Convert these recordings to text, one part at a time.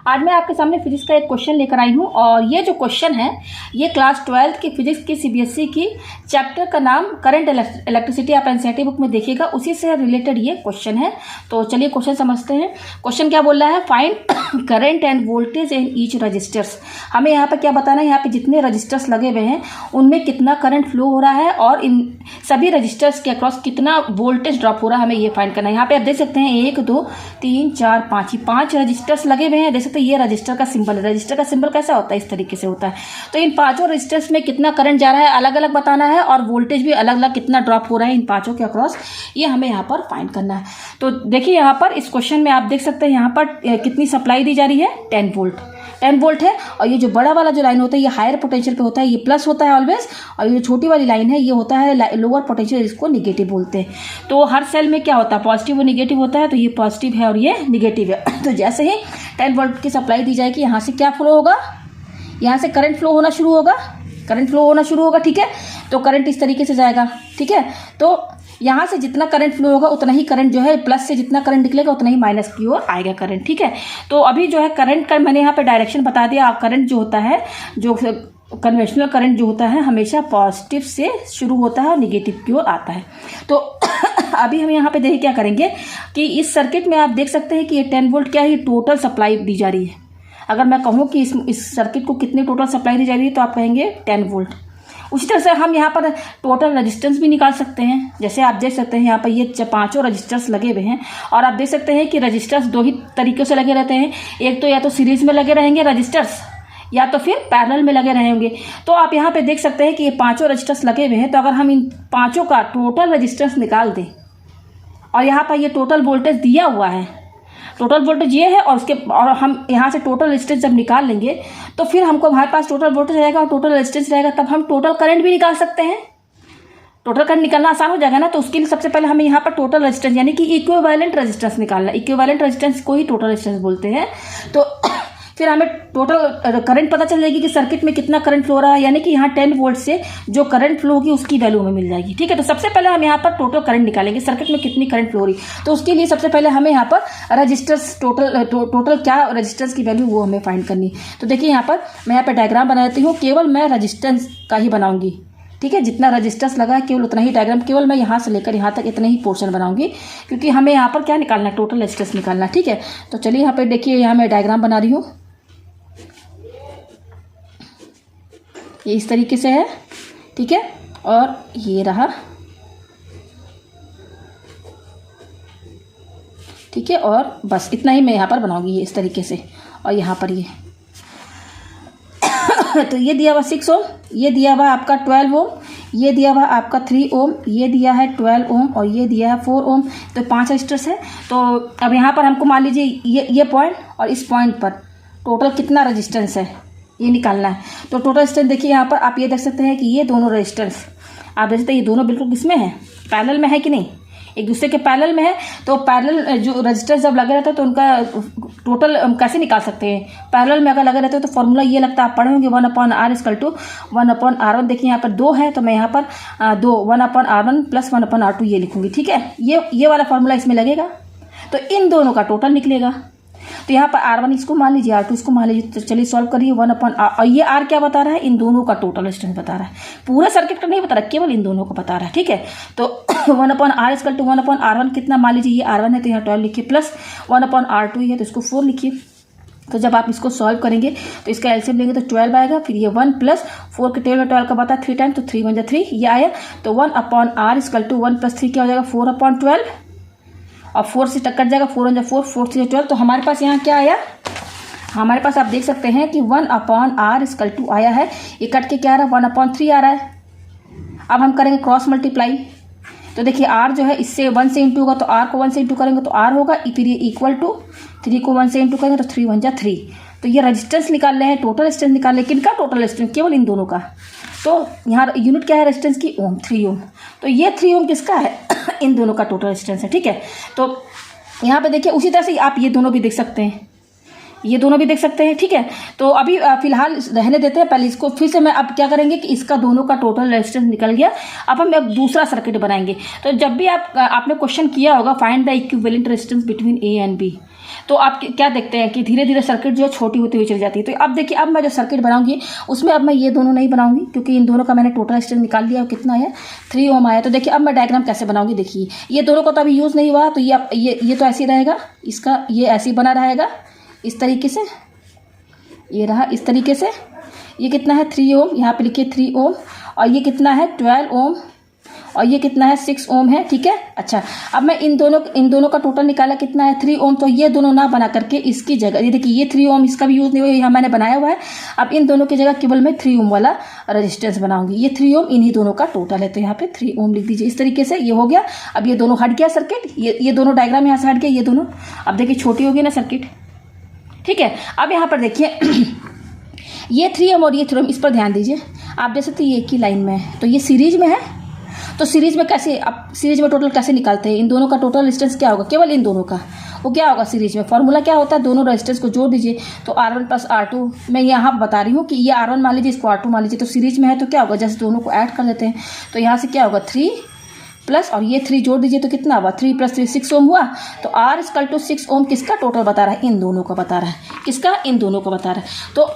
आज मैं आपके सामने फिजिक्स का एक क्वेश्चन लेकर आई हूँ और ये जो क्वेश्चन है ये क्लास 12th की फिजिक्स की सीबीएसई की चैप्टर का नाम करंट इलेक्ट्रिसिटी आप एनसीईआरटी बुक में देखिएगा, उसी से रिलेटेड ये क्वेश्चन है। तो चलिए क्वेश्चन समझते हैं। क्वेश्चन क्या बोल रहा है, find current and voltage in each resistors. हमें यहाँ पे क्या बताना है, यहाँ पे जितने रजिस्टर्स लगे हुए हैं उनमें कितना करंट फ्लो हो रहा है और इन सभी रजिस्टर्स के अक्रॉस कितना वोल्टेज ड्रॉप हो रहा है, हमें ये फाइंड करना है। यहाँ पे आप देख सकते हैं 1 2 3 4 5 5 रजिस्टर्स लगे हुए हैं। तो ये रजिस्टर का सिंबल है। रजिस्टर का सिंबल कैसा होता है, इस तरीके से होता है। तो इन पांचों रजिस्टर्स में कितना करंट जा रहा है अलग अलग बताना है और वोल्टेज भी अलग अलग कितना ड्रॉप हो रहा है इन पांचों के अक्रॉस, ये हमें यहाँ पर फाइंड करना है। तो देखिए यहाँ पर इस क्वेश्चन में आप देख सकते हैं यहाँ पर कितनी सप्लाई दी जा रही है, 10 वोल्ट। 10 वोल्ट है और ये जो बड़ा वाला जो लाइन होता है ये हायर पोटेंशियल पे होता है, ये प्लस होता है ऑलवेज, और ये छोटी वाली लाइन है ये होता है लोअर पोटेंशियल, इसको निगेटिव बोलते हैं। तो हर सेल में क्या होता है, पॉजिटिव और निगेटिव होता है। तो ये पॉजिटिव है और ये निगेटिव है। तो जैसे ही 10 वोल्ट की सप्लाई दी जाएगी यहाँ से क्या फ्लो होगा, यहाँ से करंट फ्लो होना शुरू होगा, करंट फ्लो होना शुरू होगा। ठीक है, तो करंट इस तरीके से जाएगा। ठीक है, तो यहाँ से जितना करंट फ्लो होगा उतना ही करंट जो है, प्लस से जितना करंट निकलेगा उतना ही माइनस की ओर आएगा करंट। ठीक है, तो अभी जो है करंट का मैंने यहाँ पे डायरेक्शन बता दिया। आप करंट जो होता है, जो कन्वेंशनल करंट जो होता है हमेशा पॉजिटिव से शुरू होता है और निगेटिव की ओर आता है। तो अभी हम यहाँ पे देखिए क्या करेंगे कि इस सर्किट में आप देख सकते हैं कि ये 10 वोल्ट क्या है, टोटल सप्लाई दी जा रही है। अगर मैं कहूँ कि इस सर्किट को कितनी टोटल सप्लाई दी जा रही है तो आप कहेंगे 10 वोल्ट। उसी तरह से हम यहाँ पर टोटल रेजिस्टेंस भी निकाल सकते हैं। जैसे आप देख सकते हैं यहाँ पर ये पांचों रजिस्टर्स लगे हुए हैं और आप देख सकते हैं कि रजिस्टर्स दो ही तरीक़ों से लगे रहते हैं, एक तो या तो सीरीज में लगे रहेंगे रजिस्टर्स या तो फिर पैरेलल में लगे रहेंगे। तो आप यहाँ पे देख सकते हैं कि ये पांचों रजिस्टर्स लगे हुए हैं। तो अगर हम इन पांचों का टोटल रजिस्टेंस निकाल दें और यहाँ पर ये टोटल वोल्टेज दिया हुआ है, टोटल वोल्टेज ये है और हम यहाँ से टोटल रेजिस्टेंस जब निकाल लेंगे तो फिर हमको हमारे पास टोटल वोल्टेज रहेगा और टोटल रेजिस्टेंस रहेगा, तब हम टोटल करंट भी निकाल सकते हैं। टोटल करंट निकालना आसान हो जाएगा ना। तो उसके लिए सबसे पहले हमें यहाँ पर टोटल रेजिस्टेंस यानी कि इक्विवेलेंट रेजिस्टेंस निकालना। इक्विवेलेंट रेजिस्टेंस को ही टोटल रेजिस्टेंस बोलते हैं। तो फिर हमें टोटल करंट पता चल जाएगी कि सर्किट में कितना करंट फ्लो रहा है, यानी कि यहाँ 10 वोल्ट से जो करंट फ्लो होगी उसकी वैल्यू हमें मिल जाएगी। ठीक है, तो सबसे पहले हम यहाँ पर टोटल करंट निकालेंगे, सर्किट में कितनी करंट फ्लो हो रही। तो उसके लिए सबसे पहले हमें यहाँ पर रजिस्टर्स टोटल क्या रजिस्टर्स की वैल्यू वो हमें फाइंड करनी। तो देखिए यहाँ पर मैं यहाँ पर डायग्राम बना देती हूँ, केवल मैं रजिस्टेंस का ही बनाऊंगी। ठीक है, जितना रजिस्टर्स लगा है केवल उतना ही डायग्राम, केवल मैं यहाँ से लेकर यहाँ तक इतना ही पोर्शन बनाऊंगी, क्योंकि हमें यहाँ पर क्या निकालना है, टोटल रजिस्टेंस निकालना। ठीक है, तो चलिए यहाँ पर देखिए यहाँ मैं डायग्राम बना रही हूँ, ये इस तरीके से है। ठीक है, और ये रहा। ठीक है, और बस इतना ही मैं यहाँ पर बनाऊंगी, ये इस तरीके से, और यहाँ पर ये तो ये दिया हुआ 6 ओम, ये दिया हुआ आपका 12 ओम, ये दिया हुआ आपका 3 ओम, ये दिया है 12 ओम और ये दिया है 4 ओम। तो 5 रजिस्टर्स है। तो अब यहाँ पर हमको मान लीजिए ये पॉइंट और इस पॉइंट पर टोटल कितना रजिस्टेंस है ये निकालना है। तो टोटल रेजिस्टेंस देखिए यहाँ पर आप ये देख सकते हैं कि ये दोनों रेजिस्टेंस आप देख सकते हैं ये दोनों बिल्कुल किसमें है, पैरेलल में है कि नहीं, एक दूसरे के पैरेलल में है। तो पैरेलल जो रेजिस्टेंस जब लगे रहते हैं तो उनका टोटल कैसे निकाल सकते हैं, पैरेलल में अगर लगे रहते हैं तो फॉर्मूला ये लगता है, आप पढ़े होंगे 1/r = 1/r1। देखिए यहाँ पर 2 है तो मैं यहाँ पर 2 1/r1 + 1/r2 ये लिखूंगी। ठीक है, ये वाला फॉर्मूला इसमें लगेगा तो इन दोनों का टोटल निकलेगा। तो यहाँ पर R1 इसको मान लीजिए, R2 इसको मान लीजिए। तो चलिए सॉल्व करिए 1/r, और ये R क्या बता रहा है, इन दोनों का टोटल रेजिस्टेंस बता रहा है, पूरे सर्किट का नहीं बता रहा, केवल इन दोनों को बता रहा है। ठीक है, तो 1/r = 1/r1 कितना, मान लीजिए ये R1 है तो यहाँ 12 लिखिए, प्लस 1/r2 है तो इसको 4 लिखिए। तो जब आप इसको सॉल्व करेंगे तो इसका एलसीएम लेंगे तो 12 आएगा, फिर ये 1 + 4 के टेबल में 12 का बता 3 टाइम, तो 3 × 3 ये आया। तो 1/r = 1 + 3 क्या हो जाएगा, 4/12, और 4 से कट जाएगा, 4 × 4 4 × 12। तो हमारे पास यहाँ क्या आया, हमारे पास आप देख सकते हैं कि 1/r = आया है, ये कट के क्या आ रहा है, 1/3 आ रहा है। अब हम करेंगे क्रॉस मल्टीप्लाई। तो देखिए r जो है इससे 1 से इंटू होगा, तो r को 1 से इंटू करेंगे तो r होगा, फिर ये इक्वल टू 3 को 1 से इंटू करेंगे तो 3 × 1 = 3। तो ये रेजिस्टेंस निकाल रहे हैं, टोटल रेजिस्टेंस निकाल रहे हैं, किनका टोटल रेजिस्टेंस, केवल इन दोनों का। तो यहाँ यूनिट क्या है रेजिस्टेंस की, ओम, 3 ओम। तो ये 3 ओम किसका है, इन दोनों का टोटल रेजिस्टेंस है। ठीक है, तो यहाँ पे देखिए उसी तरह से आप ये दोनों भी देख सकते हैं, ये दोनों भी देख सकते हैं। ठीक है, तो अभी फिलहाल रहने देते हैं, पहले इसको फिर से मैं अब क्या करेंगे कि इसका दोनों का टोटल रेजिस्टेंस निकल गया। अब हम एक दूसरा सर्किट बनाएंगे। तो जब भी आपने क्वेश्चन किया होगा find the equivalent resistance between A and B, तो आप क्या देखते हैं कि धीरे धीरे सर्किट जो है छोटी होती हुई चली जाती है। तो अब देखिए, अब मैं जो सर्किट बनाऊंगी उसमें अब मैं ये दोनों नहीं बनाऊंगी, क्योंकि इन दोनों का मैंने टोटल रेजिस्टेंस निकाल लिया। कितना है, 3 ओम आया। तो देखिए अब मैं डायग्राम कैसे बनाऊंगी, देखिए ये दोनों को तो अभी यूज़ नहीं हुआ, तो ये तो ऐसे ही रहेगा, इसका ये ऐसे ही बना रहेगा इस तरीके से, ये रहा इस तरीके से। ये कितना है, 3 ओम, यहाँ पे लिखिए 3 ओम, और ये कितना है 12 ओम, और ये कितना है 6 ओम है, ठीक है। अच्छा, अब मैं इन दोनों का टोटल निकाला, कितना है 3 ओम। तो ये दोनों ना बना करके इसकी जगह, ये देखिए ये 3 ओम इसका भी यूज़ नहीं हुआ, यहाँ मैंने बनाया हुआ है। अब इन दोनों की जगह केवल मैं 3 ओम वाला रेजिस्टेंस बनाऊंगी। ये 3 ओम इन्हीं दोनों का टोटल है, तो यहाँ पे 3 ओम लिख दीजिए इस तरीके से। ये हो गया। अब ये दोनों हट गया सर्किट, ये दोनों डायग्राम यहाँ से हट गया, ये दोनों। अब देखिए छोटी होगी ना सर्किट, ठीक है। अब यहाँ पर देखिए ये 3 ओम और ये 3 ओम, इस पर ध्यान दीजिए। आप देख सकते हैं ये एक ही लाइन में है, तो ये सीरीज में है। तो सीरीज में कैसे, आप सीरीज में टोटल कैसे निकालते हैं, इन दोनों का टोटल रेजिस्टेंस क्या होगा, केवल इन दोनों का, वो क्या होगा सीरीज में, फॉर्मूला क्या होता है, दोनों रेजिस्टेंस को जोड़ दीजिए। तो R1 प्लस R2, मैं यहाँ बता रही हूँ कि ये R1 मान लीजिए, इसको R2 मान लीजिए। तो सीरीज में है तो क्या होगा, जैसे दोनों को ऐड कर देते हैं, तो यहाँ से क्या होगा 3 प्लस, और ये 3 जोड़ दीजिए तो कितना हुआ, 3 प्लस 3 6 ओम हुआ। तो R = 6 ओम किसका टोटल बता रहा है, इन दोनों का बता रहा है। किसका, इन दोनों का बता रहा है। तो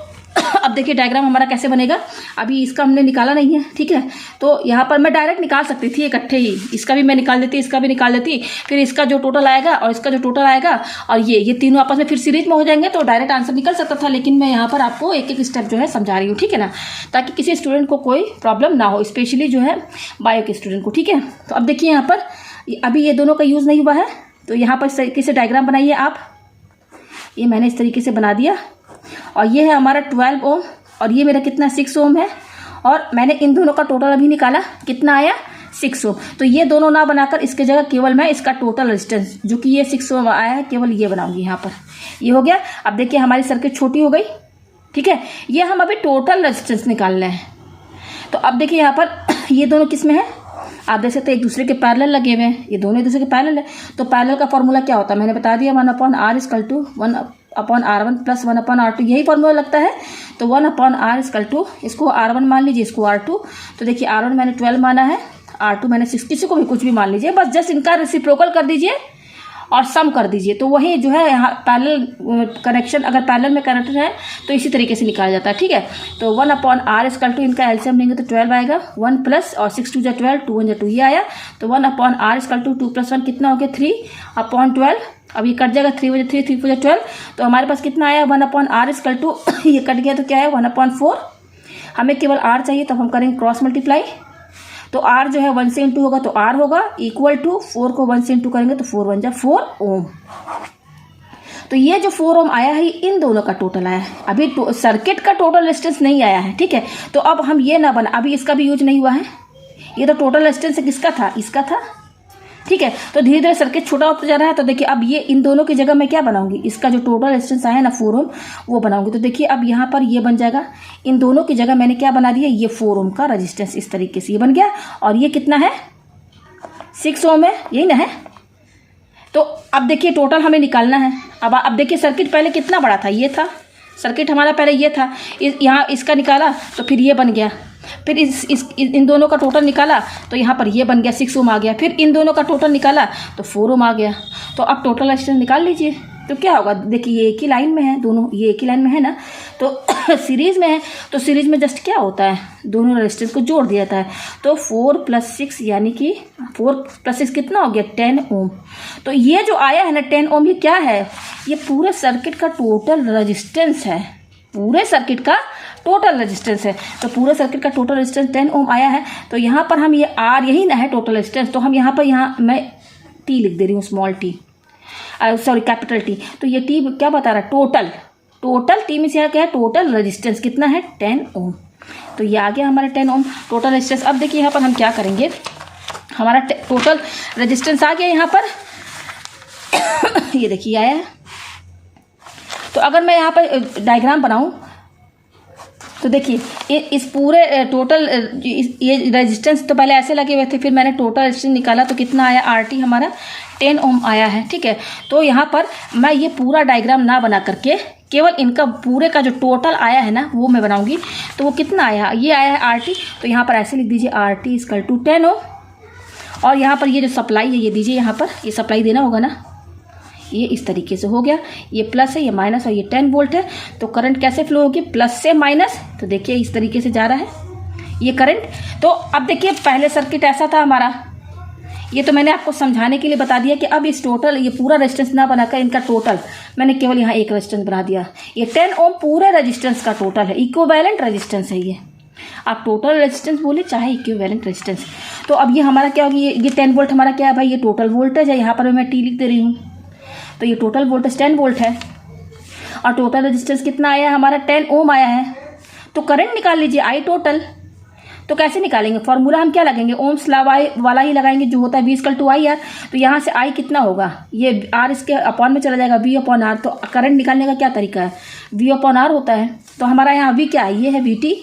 अब देखिए डायग्राम हमारा कैसे बनेगा, अभी इसका हमने निकाला नहीं है, ठीक है। तो यहाँ पर मैं डायरेक्ट निकाल सकती थी इकट्ठे ही, इसका भी मैं निकाल देती, इसका भी निकाल देती, फिर इसका जो टोटल आएगा और इसका जो टोटल आएगा, और ये तीनों आपस में फिर सीरीज में हो जाएंगे, तो डायरेक्ट आंसर निकल सकता था। लेकिन मैं यहाँ पर आपको एक एक स्टेप जो है समझा रही हूँ, ठीक है ना, ताकि किसी स्टूडेंट को कोई प्रॉब्लम ना हो, स्पेशली जो है बायो के स्टूडेंट को, ठीक है। तो अब देखिए यहाँ पर अभी ये दोनों का यूज़ नहीं हुआ है, तो यहाँ पर इस तरीके से डायग्राम बनाइए आप। ये मैंने इस तरीके से बना दिया, और ये है हमारा 12 ओम, और ये मेरा कितना 6 ओम है, और मैंने इन दोनों का टोटल अभी निकाला, कितना आया 6 ओम। तो ये दोनों ना बनाकर इसके जगह केवल मैं इसका टोटल रेजिस्टेंस, जो कि ये 6 ओम आया है, केवल ये बनाऊंगी यहाँ पर। ये हो गया। अब देखिए हमारी सर्किट छोटी हो गई, ठीक है। ये हम अभी टोटल रेजिस्टेंस निकाल रहे हैं। तो अब देखिए यहाँ पर ये दोनों किस में है, आप देख सकते हैं एक दूसरे के पैरेलल लगे हुए हैं, ये दोनों एक दूसरे के पैरेलल है। तो पैरेलल का फॉर्मूला क्या होता है, मैंने बता दिया, 1/R = 1/R1 प्लस 1/R2, यही फॉर्मूला लगता है। तो 1/R इसको R1 मान लीजिए, इसको R2। तो देखिए R1 मैंने 12 माना है, R2 मैंने 6, किसी को भी कुछ भी मान लीजिए, बस जस्ट इनका रेसिप्रोकल कर दीजिए और सम कर दीजिए। तो वही जो है यहाँ पैरेलल कनेक्शन, अगर पैरेलल में कनेक्टेड है तो इसी तरीके से निकाला जाता है, ठीक है। तो 1/R इनका एलसीएम लेंगे तो 12 आएगा, 1 प्लस, और 6 2 12, 2 1 2, ये आया। तो 1/R 2 + 1 कितना हो गया 3/12। अब ये कट जाएगा, 3 3 3 4 12। तो हमारे पास कितना आया 1/R ये कट गया तो क्या है 1/4। हमें केवल R चाहिए, तो हम करेंगे क्रॉस मल्टीप्लाई। तो R जो है 1 से इंटू होगा तो R होगा इक्वल टू 4 को 1 से इंटू करेंगे तो 4 1 जा 4 ओम। तो ये जो 4 ओम आया है इन दोनों का टोटल आया है, अभी सर्किट का टोटल रेजिस्टेंस नहीं आया है, ठीक है। तो अब हम ये ना बना, अभी इसका भी यूज नहीं हुआ है, ये तो टोटल रेजिस्टेंस किसका था, इसका था, ठीक है। तो धीरे धीरे सर्किट छोटा होता जा रहा है। तो देखिए अब ये इन दोनों की जगह मैं क्या बनाऊंगी, इसका जो टोटल रेजिस्टेंस आया ना 4 ओम वो बनाऊंगी। तो देखिए अब यहाँ पर ये बन जाएगा, इन दोनों की जगह मैंने क्या बना दिया, ये 4 ओम का रेजिस्टेंस, इस तरीके से ये बन गया। और ये कितना है 6 ओम है, यही ना है। तो अब देखिए टोटल हमें निकालना है। अब देखिए सर्किट पहले कितना बड़ा था, ये था सर्किट हमारा पहले, ये था, यहाँ इसका निकाला तो फिर ये बन गया, फिर इन दोनों का टोटल निकाला तो यहाँ पर ये बन गया 6 ओम आ गया, फिर इन दोनों का टोटल निकाला तो 4 ओम आ गया। तो अब टोटल रेजिस्टेंस निकाल लीजिए, तो क्या होगा, देखिए ये एक ही लाइन में है, दोनों ये एक ही लाइन में है ना। तो सीरीज में है, तो सीरीज में जस्ट क्या होता है, दोनों रेजिस्टेंस को जोड़ दिया जाता है। तो 4 + 6 यानी कि 4 + 6 कितना हो गया 10 ओम। तो ये जो आया है ना 10 ओम, ये क्या है, ये पूरे सर्किट का टोटल रेजिस्टेंस है, पूरे सर्किट का टोटल रेजिस्टेंस है। तो पूरे सर्किट का टोटल रेजिस्टेंस 10 ओम आया है। तो यहाँ पर हम ये R यही ना है टोटल रेजिस्टेंस, तो हम यहाँ पर मैं T लिख दे रही हूँ, small t, sorry capital T। तो ये T क्या बता रहा है, टोटल T में से यहाँ क्या है, टोटल रेजिस्टेंस कितना है 10 ओम। तो ये आ गया हमारा 10 ओम टोटल रेजिस्टेंस। अब देखिए यहाँ पर हम क्या करेंगे, हमारा टोटल रेजिस्टेंस आ गया यहाँ पर ये देखिए आया है। तो अगर मैं यहाँ पर डायग्राम बनाऊँ तो देखिए इस पूरे टोटल ये रेजिस्टेंस तो पहले ऐसे लगे हुए थे, फिर मैंने टोटल रेजिस्टेंस निकाला तो कितना आया RT हमारा 10 ओम आया है, ठीक है। तो यहाँ पर मैं ये पूरा डायग्राम ना बना करके केवल इनका पूरे का जो टोटल आया है ना वो मैं बनाऊंगी। तो वो कितना आया, ये आया है RT, तो यहाँ पर ऐसे लिख दीजिए RT = 10 ओम। और यहाँ पर ये जो सप्लाई है ये दीजिए, यहाँ पर ये सप्लाई देना होगा ना, ये इस तरीके से हो गया, ये प्लस है, ये माइनस और ये 10 वोल्ट है। तो करंट कैसे फ्लो होगी, प्लस से माइनस। तो देखिए इस तरीके से जा रहा है ये करंट। तो अब देखिए पहले सर्किट ऐसा था हमारा, ये तो मैंने आपको समझाने के लिए बता दिया कि अब इस टोटल ये पूरा रेजिस्टेंस ना बनाकर इनका टोटल मैंने केवल यहाँ एक रेजिस्टेंस बना दिया। ये 10 ओम पूरे रेजिस्टेंस का टोटल है, इक्विवेलेंट रेजिस्टेंस है ये। आप टोटल रेजिस्टेंस बोले चाहे इक्विवेलेंट रेजिस्टेंस। तो अब ये हमारा क्या होगी, ये 10 वोल्ट हमारा क्या है भाई, ये टोटल वोल्टेज है। यहाँ पर मैं टी लिख दे रही हूँ। तो ये टोटल वोल्टेज 10 वोल्ट है और टोटल रेजिस्टेंस कितना आया है हमारा, 10 ओम आया है। तो करंट निकाल लीजिए आई टोटल। तो कैसे निकालेंगे, फॉर्मूला हम क्या लगाएंगे, ओम्स लॉ वाला ही लगाएंगे जो होता है V=IR। तो यहाँ से I कितना होगा, ये R इसके अपॉन में चला जाएगा V/R। तो करंट निकालने का क्या तरीका है, V/R होता है। तो हमारा यहाँ V क्या है, ये है VT।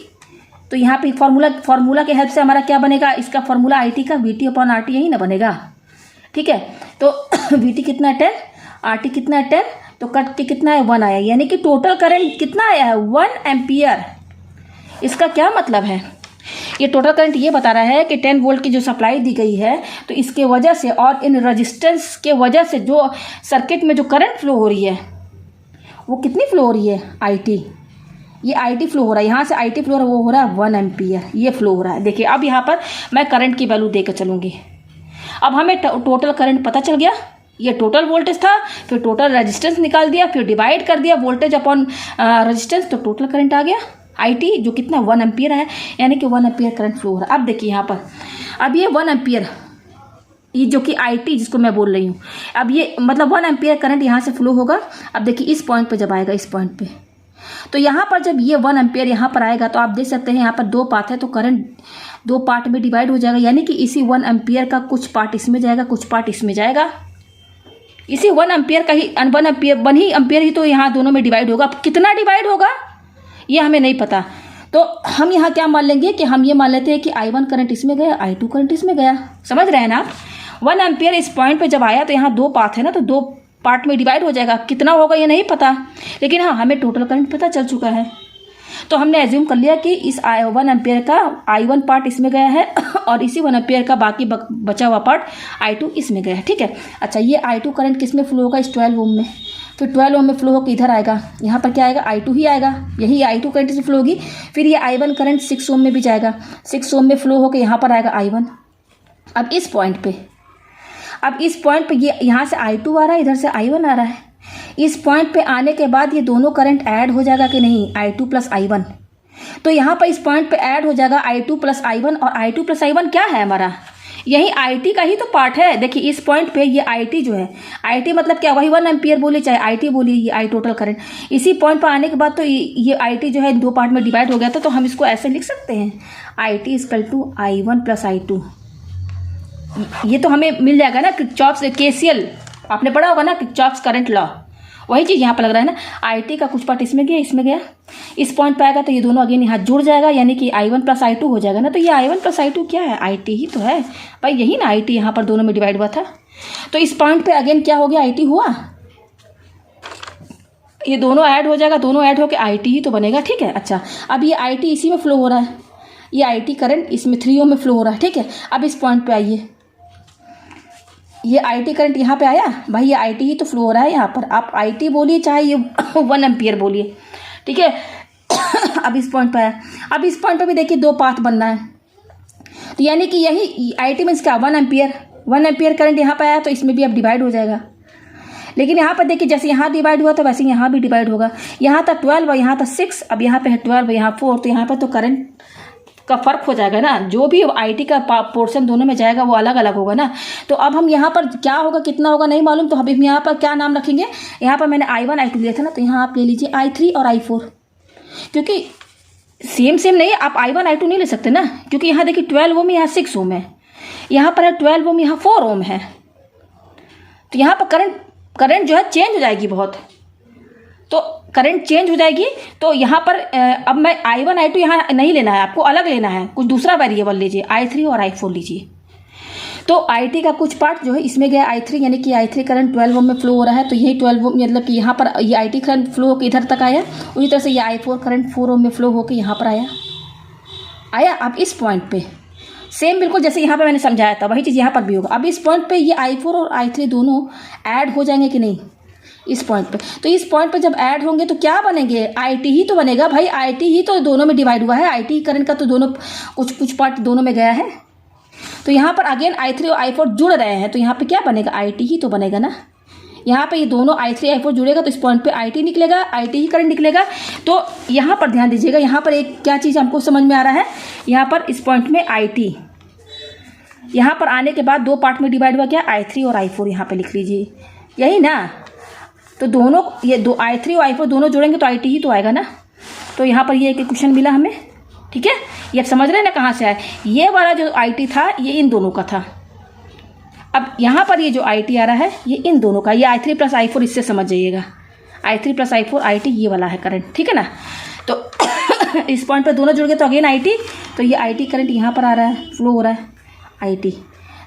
तो यहाँ पे फॉर्मूला के हेल्प से हमारा क्या बनेगा, इसका फॉर्मूला IT का VT/RT यही ना बनेगा। ठीक है, तो VT कितना है 10, RT कितना है 10, तो कट के कितना है 1 आया, यानी कि टोटल करंट कितना आया है 1 एम्पियर। इसका क्या मतलब है, ये टोटल करंट ये बता रहा है कि 10 वोल्ट की जो सप्लाई दी गई है, तो इसके वजह से और इन रेजिस्टेंस के वजह से जो सर्किट में जो करंट फ्लो हो रही है वो कितनी फ्लो हो रही है, IT। ये IT फ्लो हो रहा है, यहाँ से IT फ्लो हो रहा है, वो हो रहा है 1 एम्पियर, ये फ्लो हो रहा है। देखिए अब यहाँ पर मैं करंट की वैल्यू देकर चलूँगी। अब हमें टोटल करंट पता चल गया, ये टोटल वोल्टेज था, फिर टोटल रेजिस्टेंस निकाल दिया, फिर डिवाइड कर दिया वोल्टेज अपॉन रेजिस्टेंस, तो टोटल करंट आ गया IT जो कितना 1 एम्पियर है, यानी कि 1 एम्पियर करंट फ्लो हो रहा है। अब देखिए यहाँ पर, अब ये 1 एम्पियर, ये जो कि IT जिसको मैं बोल रही हूँ, अब ये मतलब 1 एम्पियर करंट यहाँ से फ्लो होगा। अब देखिए इस पॉइंट पे जब आएगा, इस पॉइंट पे, तो यहाँ पर जब ये 1 एम्पियर यहाँ पर आएगा, तो आप देख सकते हैं यहाँ पर 2 पाथ है, तो करंट 2 पार्ट में डिवाइड हो जाएगा, यानी कि इसी 1 एम्पियर का कुछ पार्ट इसमें जाएगा, कुछ पार्ट इसमें जाएगा। इसी 1 एम्पियर का ही 1 एम्पियर ही तो यहाँ दोनों में डिवाइड होगा। अब कितना डिवाइड होगा ये हमें नहीं पता, तो हम यहाँ क्या मान लेंगे कि हम ये मान लेते हैं कि I1 करंट इसमें गया, I2 करंट इसमें गया। समझ रहे हैं ना आप, 1 एम्पियर इस पॉइंट पे जब आया तो यहाँ 2 पाथ है ना, तो 2 पार्ट में डिवाइड हो जाएगा। कितना होगा ये नहीं पता, लेकिन हाँ हमें टोटल करंट पता चल चुका है। तो हमने एज्यूम कर लिया कि इस 1 एम्पियर का I1 पार्ट इसमें गया है और इसी 1 एम्पियर का बाकी बचा हुआ पार्ट I2 इसमें गया है। ठीक है, अच्छा ये I2 करंट किस में फ्लो होगा, इस 12 ओम में। फिर 12 ओम में फ्लो होकर इधर आएगा, यहाँ पर क्या आएगा, I2 ही आएगा, यही I2 करंट से फ्लो होगी। फिर ये I1 करंट 6 ओम में भी जाएगा, 6 ओम में फ्लो होकर यहाँ पर आएगा I1। अब इस पॉइंट पे ये यहाँ से I2 आ रहा है, इधर से I1 आ रहा है। इस पॉइंट पे आने के बाद ये दोनों करंट ऐड हो जाएगा कि नहीं, I2 प्लस I1। तो यहाँ पर इस पॉइंट पे ऐड हो जाएगा I2 प्लस I1, और I2 प्लस I1 क्या है हमारा, यही IT का ही तो पार्ट है। देखिए इस पॉइंट पे ये IT जो है, IT मतलब क्या, वही 1 एम्पियर बोलिए चाहे IT बोलिए, ये I टोटल करंट इसी पॉइंट पर आने के बाद तो ये IT जो है 2 पार्ट में डिवाइड हो गया था। तो हम इसको ऐसे लिख सकते हैं, IT = I1 प्लस I2। ये तो हमें मिल जाएगा ना किरचॉफ्स KCL, आपने पढ़ा होगा ना किरचॉफ्स करंट लॉ, वही चीज़ यहाँ पर लग रहा है ना। IT का कुछ पार्ट इसमें गया, इसमें गया, इस पॉइंट पे आएगा तो ये दोनों अगेन यहाँ जुड़ जाएगा, यानी कि I1 प्लस I2 हो जाएगा ना। तो ये I1 प्लस I2 क्या है, IT ही तो है भाई, यही ना IT यहाँ पर दोनों में डिवाइड हुआ था। तो इस पॉइंट पे अगेन क्या हो गया, IT हुआ, ये दोनों ऐड हो जाएगा, दोनों ऐड होकर IT ही तो बनेगा। ठीक है, अच्छा अब ये IT इसी में फ्लो हो रहा है, ये IT करंट इसमें 3 ओम में फ्लो हो रहा है। ठीक है, अब इस पॉइंट पे आइए, ये IT करंट यहाँ पे आया भाई, ये IT ही तो फ्लो हो रहा है यहाँ पर, आप IT बोलिए चाहे ये 1 एम्पियर बोलिए। ठीक है, अब इस पॉइंट पे आया, अब इस पॉइंट पे भी देखिए 2 पाथ बनना है, तो यानी कि यही IT मीन्स क्या, 1 एम्पियर करंट यहाँ पे आया, तो इसमें भी अब डिवाइड हो जाएगा। लेकिन यहाँ पर देखिए जैसे यहाँ डिवाइड हुआ तो वैसे यहाँ भी डिवाइड होगा, यहाँ था 12 और यहाँ था 6, अब यहाँ पे है 12 यहाँ 4, तो यहाँ पर तो करंट का फर्क हो जाएगा ना, जो भी IT का पोर्शन दोनों में जाएगा वो अलग अलग होगा ना। तो अब हम यहाँ पर क्या होगा, कितना होगा नहीं मालूम, तो हम यहाँ पर क्या नाम रखेंगे, यहाँ पर मैंने I1 I2 लिया था ना, तो यहाँ आप ले लीजिए I3 और I4, क्योंकि सेम नहीं, आप I1 I2 नहीं ले सकते ना, क्योंकि यहाँ देखिए 12 ओम यहाँ 6 ओम है, यहाँ पर है 12 ओम यहाँ 4 ओम है, तो यहाँ पर करंट जो है चेंज हो जाएगी बहुत, तो करंट चेंज हो जाएगी। तो यहाँ पर अब मैं I1 I2 यहाँ नहीं लेना है, आपको अलग लेना है, कुछ दूसरा वेरिएबल लीजिए, I3 और I4 लीजिए। तो IT का कुछ पार्ट जो है इसमें गया I3, यानी कि I3 करंट 12 ओम में फ्लो हो रहा है, तो यही 12 ओम मतलब कि यहाँ पर ये IT करंट फ्लो होकर इधर तक आया, उसी तरह से ये I4 करंट 4 ओम में फ्लो होकर यहाँ पर आया। अब इस पॉइंट पे सेम बिल्कुल जैसे यहाँ पे मैंने समझाया था वही चीज़ यहाँ पर भी होगा। अब इस पॉइंट पे ये I4 और I3 दोनों ऐड हो जाएंगे कि नहीं, इस पॉइंट पे। तो इस पॉइंट पे जब ऐड होंगे तो क्या बनेंगे, IT ही तो बनेगा भाई, IT ही तो दोनों में डिवाइड हुआ है, IT करंट का तो दोनों कुछ पार्ट दोनों में गया है। तो यहाँ पर अगेन I3 और I4 जुड़ रहे हैं, तो यहाँ पे क्या बनेगा, IT ही तो बनेगा ना। यहाँ पे ये दोनों I3 I4 जुड़ेगा तो इस पॉइंट पे IT निकलेगा, IT ही करंट निकलेगा। तो यहाँ पर ध्यान दीजिएगा, यहाँ पर एक क्या चीज़ हमको समझ में आ रहा है, यहाँ पर इस पॉइंट में IT, यहाँ पर आने के बाद दो पार्ट में डिवाइड हुआ, क्या, I3 और I4 यहाँ पे लिख लीजिए, यही ना। तो दोनों ये दो I3 और I4 दोनों जोड़ेंगे तो IT ही तो आएगा ना। तो यहाँ पर ये एक क्वेश्चन मिला हमें, ठीक है। ये आप समझ रहे हैं ना कहाँ से आया, ये वाला जो IT था ये इन दोनों का था। अब यहाँ पर ये जो IT आ रहा है ये इन दोनों का, ये I3 प्लस I4, इससे समझ जाइएगा, I3 प्लस I4 IT ये वाला है करंट, ठीक है ना। तो इस पॉइंट पर दोनों जुड़ गए तो अगेन IT, तो ये IT करंट यहाँ पर आ रहा है, फ्लो हो रहा है IT।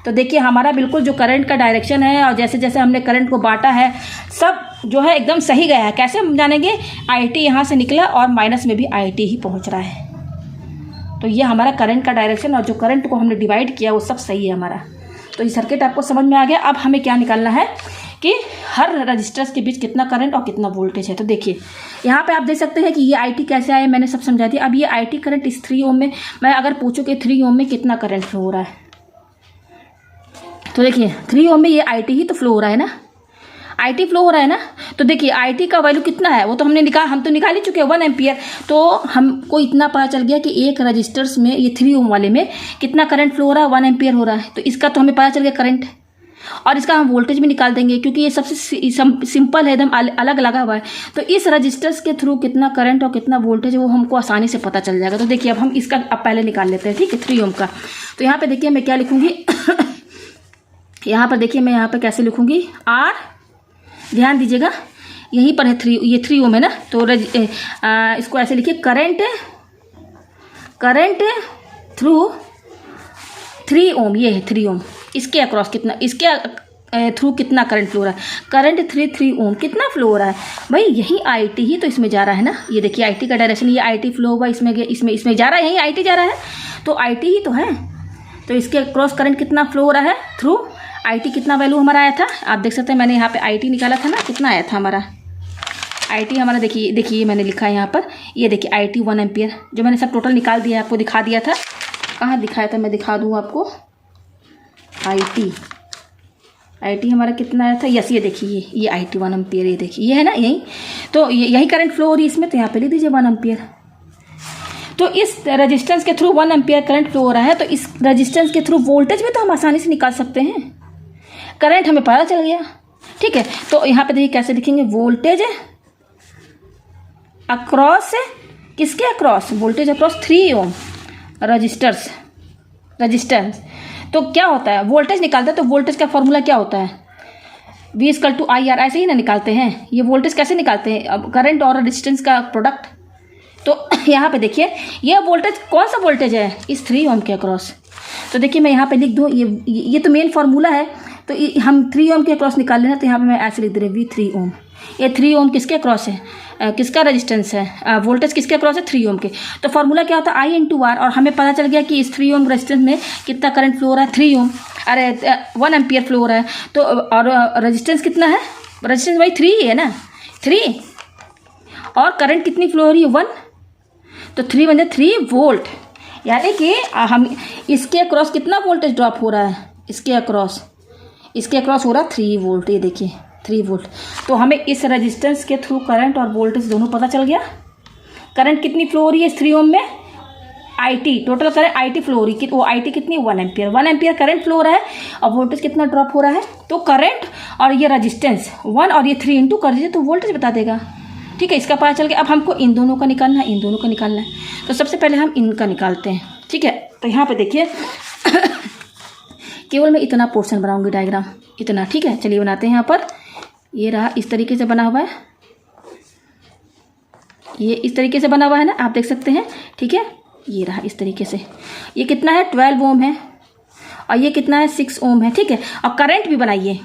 तो देखिए हमारा बिल्कुल जो करंट का डायरेक्शन है और जैसे जैसे हमने करंट को बांटा है सब जो है एकदम सही गया है। कैसे हम जानेंगे, IT यहाँ से निकला और माइनस में भी IT ही पहुँच रहा है। तो ये हमारा करंट का डायरेक्शन और जो करंट को हमने डिवाइड किया वो सब सही है हमारा। तो ये सर्किट आपको समझ में आ गया। अब हमें क्या निकालना है कि हर रजिस्टर्स के बीच कितना करंट और कितना वोल्टेज है। तो देखिए यहाँ पे आप देख सकते हैं कि ये IT कैसे आया, मैंने सब समझा दिया। अब ये IT करंट इस 3 ओम में, मैं अगर पूछूं कि 3 ओम में कितना करंट फ्लो हो रहा है, तो देखिए 3 ओम में ये IT ही तो फ्लो हो रहा है ना, IT फ्लो हो रहा है ना। तो देखिए IT का वैल्यू कितना है वो तो हम तो निकाल ही चुके हैं, 1 एम्पियर। तो हमको इतना पता चल गया कि एक रजिस्टर्स में, ये 3 ओम वाले में कितना करंट फ्लो हो रहा है, 1 एम्पियर हो रहा है। तो इसका तो हमें पता चल गया करंट, और इसका हम वोल्टेज भी निकाल देंगे क्योंकि ये सबसे सिंपल है, एकदम अलग लगा हुआ है। तो इस रजिस्टर्स के थ्रू कितना करंट और कितना वोल्टेज है वो हमको आसानी से पता चल जाएगा। तो देखिए अब हम इसका पहले निकाल लेते हैं, ठीक है, 3 ओम का। तो यहाँ पे देखिए मैं क्या लिखूँगी यहाँ पर देखिए मैं यहाँ पर कैसे लिखूँगी, R, ध्यान दीजिएगा यहीं पर है 3 ओम है ना। तो इसको ऐसे लिखिए, करंट थ्रू 3 ओम, ये है 3 ओम, इसके अक्रॉस कितना, इसके थ्रू कितना करंट फ्लो हो रहा है, करंट 3 ओम कितना फ्लो हो रहा है भाई, यही IT ही तो इसमें जा रहा है ना। ये देखिए IT का डायरेक्शन, ये IT फ्लो हुआ, इसमें जा रहा है, यही IT जा रहा है, तो IT ही तो है। तो इसके अक्रॉस करंट कितना फ्लो हो रहा है थ्रू IT, कितना वैल्यू हमारा आया था आप देख सकते हैं, मैंने यहाँ पे IT निकाला था ना, कितना आया था हमारा IT हमारा, देखिए मैंने लिखा है यहाँ पर, ये देखिए IT 1 एम्पियर, जो मैंने सब टोटल निकाल दिया, आपको दिखा दिया था। कहाँ दिखाया था, मैं दिखा दूँ आपको, IT हमारा कितना आया था, यस ये देखिए ये IT 1 एम्पियर, ये देखिए ये है ना, यही तो यही करंट फ्लो हो रही है इसमें, तो यहाँ पे लिख दीजिए 1 एम्पियर। तो इस रेजिस्टेंस के थ्रू 1 एम्पियर करंट फ्लो हो रहा है, तो इस रेजिस्टेंस के थ्रू वोल्टेज भी तो हम आसानी से निकाल सकते हैं, करंट हमें पता चल गया, ठीक है। तो यहाँ पे देखिए कैसे लिखेंगे, वोल्टेज अक्रॉस, किसके across, voltage across 3 ohm resistance. तो क्या होता है, वोल्टेज निकालते हैं तो वोल्टेज का फॉर्मूला क्या होता है, V=IR, ऐसे ही ना निकालते हैं। ये वोल्टेज कैसे निकालते हैं, अब करंट और रेजिस्टेंस का प्रोडक्ट। तो यहाँ पे देखिए ये वोल्टेज कौन सा वोल्टेज है, इस 3 ओम के अक्रॉस। तो देखिए मैं यहाँ पे लिख दूँ, ये तो मेन फार्मूला है। तो हम 3 ओम के अक्रॉस निकाल लेना, तो यहाँ पे मैं ऐसे लिख दे रही V3 ओम। ये 3 ओम किसके अक्रॉस है, किसका रेजिस्टेंस है, वोल्टेज किसके अक्रॉस है, 3 ओम के। तो फार्मूला क्या होता है, I×R, और हमें पता चल गया कि इस 3 ओम रेजिस्टेंस में कितना करंट फ्लो हो रहा है, 3 ओम, अरे 1 एम्पियर फ्लो हो रहा है। तो और रेजिस्टेंस कितना है, रेजिस्टेंस भाई 3 ही है ना, 3, और करंट कितनी फ्लो हो रही है, 1, तो 3 बन जाए 3 वोल्ट। यानी कि हम इसके अक्रॉस कितना वोल्टेज ड्रॉप हो रहा है, इसके अक्रॉस हो रहा है 3 वोल्ट, ये देखिए 3 वोल्ट। तो हमें इस रेजिस्टेंस के थ्रू करंट और वोल्टेज दोनों पता चल गया। करंट कितनी फ्लो हो रही है इस 3 ओम में, IT, total current IT flow हो रही है, वो IT कितनी, 1 एम्पियर, 1 एम्पियर करंट फ्लो हो रहा है, और वोल्टेज कितना ड्रॉप हो रहा है। तो करंट और ये रेजिस्टेंस 1 और ये 3 इंटू कर दीजिए तो वोल्टेज बता देगा, ठीक है। इसका पता चल गया। अब हमको इन दोनों का निकालना है, इन दोनों का निकालना है। तो सबसे पहले हम इनका निकालते हैं, ठीक है। तो यहाँ पे देखिए केवल मैं इतना पोर्शन बनाऊंगी डायग्राम, इतना, ठीक है। चलिए बनाते हैं। यहाँ पर ये रहा, इस तरीके से बना हुआ है, ये इस तरीके से बना हुआ है ना, आप देख सकते हैं, ठीक है। ये रहा इस तरीके से, ये कितना है, 12 ओम है, और ये कितना है, 6 ओम है, ठीक है। और करंट भी बनाइए,